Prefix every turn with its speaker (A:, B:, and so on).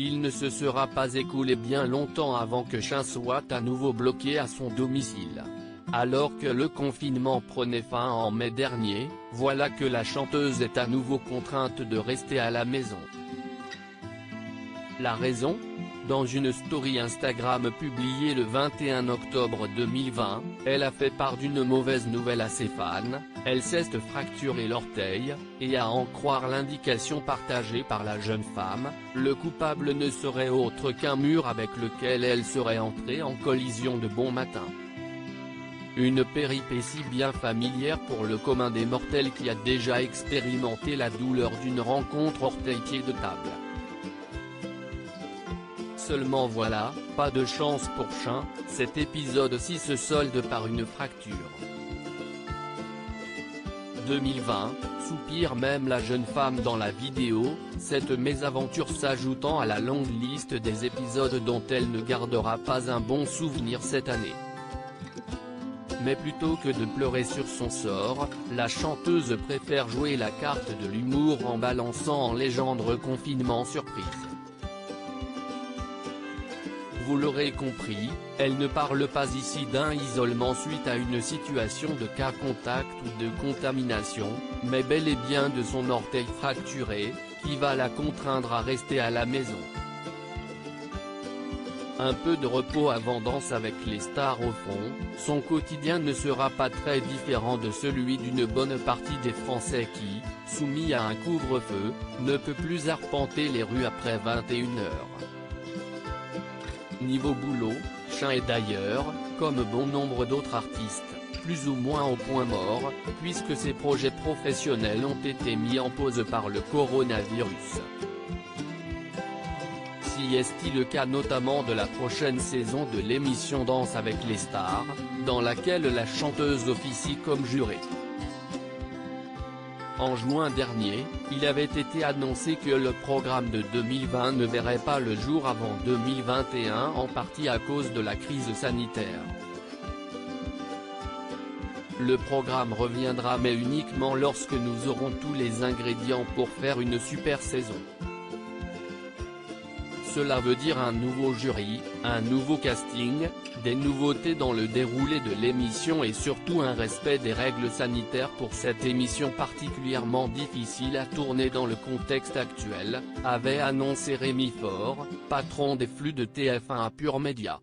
A: Il ne se sera pas écoulé bien longtemps avant que Chain soit à nouveau bloqué à son domicile. Alors que le confinement prenait fin en mai dernier, voilà que la chanteuse est à nouveau contrainte de rester à la maison. La raison ? Dans une story Instagram publiée le 21 octobre 2020, elle a fait part d'une mauvaise nouvelle à ses fans, elle s'est fracturé l'orteil, et à en croire l'indication partagée par la jeune femme, le coupable ne serait autre qu'un mur avec lequel elle serait entrée en collision de bon matin. Une péripétie bien familière pour le commun des mortels qui a déjà expérimenté la douleur d'une rencontre orteil-pied de table. Seulement voilà, pas de chance pour Chain, cet épisode-ci se solde par une fracture. 2020, soupire même la jeune femme dans la vidéo, cette mésaventure s'ajoutant à la longue liste des épisodes dont elle ne gardera pas un bon souvenir cette année. Mais plutôt que de pleurer sur son sort, la chanteuse préfère jouer la carte de l'humour en balançant en légende confinement surprise. Vous l'aurez compris, elle ne parle pas ici d'un isolement suite à une situation de cas contact ou de contamination, mais bel et bien de son orteil fracturé, qui va la contraindre à rester à la maison. Un peu de repos avant Danse avec les stars au fond, son quotidien ne sera pas très différent de celui d'une bonne partie des Français qui, soumis à un couvre-feu, ne peut plus arpenter les rues après 21h. Niveau boulot, Chain est d'ailleurs, comme bon nombre d'autres artistes, plus ou moins au point mort, puisque ses projets professionnels ont été mis en pause par le coronavirus. Si est-il le cas notamment de la prochaine saison de l'émission Danse avec les stars, dans laquelle la chanteuse officie comme jurée. En juin dernier, il avait été annoncé que le programme de 2020 ne verrait pas le jour avant 2021 en partie à cause de la crise sanitaire. Le programme reviendra mais uniquement lorsque nous aurons tous les ingrédients pour faire une super saison. Cela veut dire un nouveau jury, un nouveau casting, des nouveautés dans le déroulé de l'émission et surtout un respect des règles sanitaires pour cette émission particulièrement difficile à tourner dans le contexte actuel, avait annoncé Rémi Faure, patron des flux de TF1 à Pure Média.